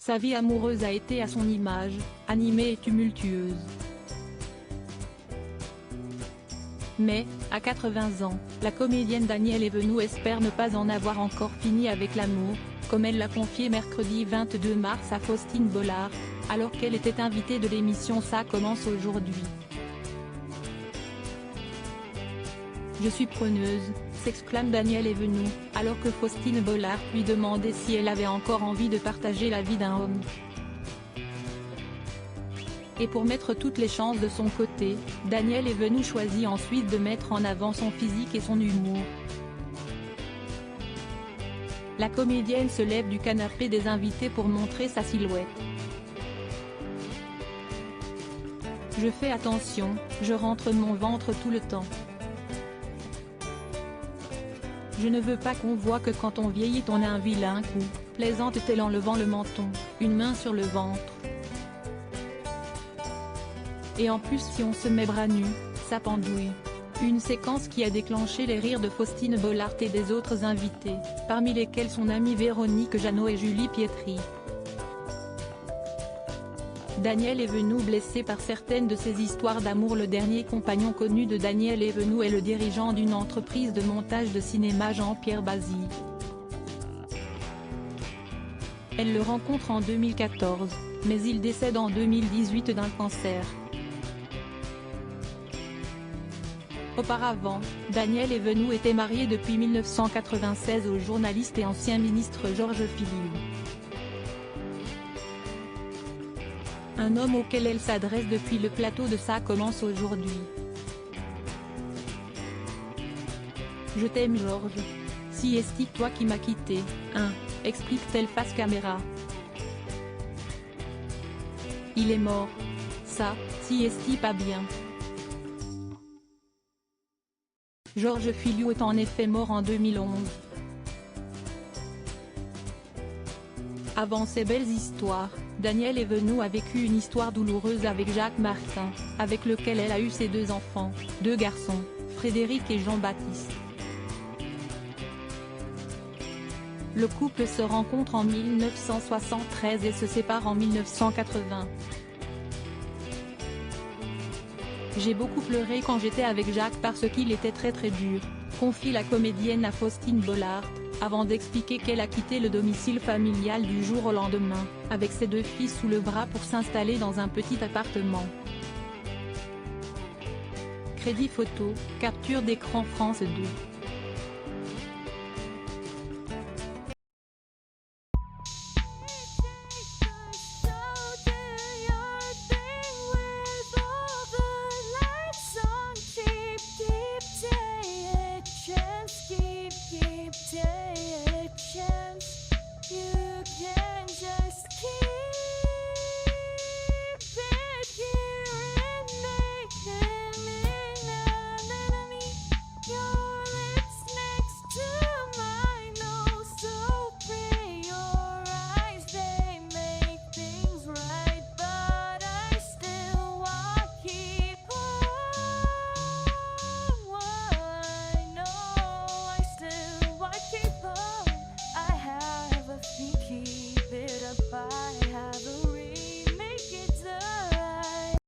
Sa vie amoureuse a été à son image, animée et tumultueuse. Mais, à 80 ans, la comédienne Danielle Evenou espère ne pas en avoir encore fini avec l'amour, comme elle l'a confié mercredi 22 mars à Faustine Bollard, alors qu'elle était invitée de l'émission Ça commence aujourd'hui. « Je suis preneuse », s'exclame Danielle Evenou, alors que Faustine Bollard lui demandait si elle avait encore envie de partager la vie d'un homme. Et pour mettre toutes les chances de son côté, Danielle Evenou choisit ensuite de mettre en avant son physique et son humour. La comédienne se lève du canapé des invités pour montrer sa silhouette. « Je fais attention, je rentre mon ventre tout le temps. Je ne veux pas qu'on voit que quand on vieillit on a un vilain coup, plaisante-t-elle en levant le menton, une main sur le ventre. Et en plus si on se met bras nus, ça pendouille. » Une séquence qui a déclenché les rires de Faustine Bollard et des autres invités, parmi lesquels son amie Véronique Jeannot et Julie Pietri. Danielle Evenou blessée par certaines de ses histoires d'amour. Le dernier compagnon connu de Danielle Evenou est le dirigeant d'une entreprise de montage de cinéma Jean-Pierre Bazy. Elle le rencontre en 2014, mais il décède en 2018 d'un cancer. Auparavant, Danielle Evenou était mariée depuis 1996 au journaliste et ancien ministre Georges Filiou. Un homme auquel elle s'adresse depuis le plateau de Ça commence aujourd'hui. « Je t'aime Georges. Si est-ce toi qui m'as quitté, hein », explique-t-elle face caméra. Il est mort. Ça, si est-ce pas bien. Georges Filiou est en effet mort en 2011. Avant ces belles histoires, Danielle Evenou a vécu une histoire douloureuse avec Jacques Martin, avec lequel elle a eu ses 2 enfants, 2 garçons, Frédéric et Jean-Baptiste. Le couple se rencontre en 1973 et se sépare en 1980. « J'ai beaucoup pleuré quand j'étais avec Jacques parce qu'il était très dur », confie la comédienne à Faustine Bollard, avant d'expliquer qu'elle a quitté le domicile familial du jour au lendemain, avec ses 2 filles sous le bras pour s'installer dans un petit appartement. Crédit photo, capture d'écran France 2.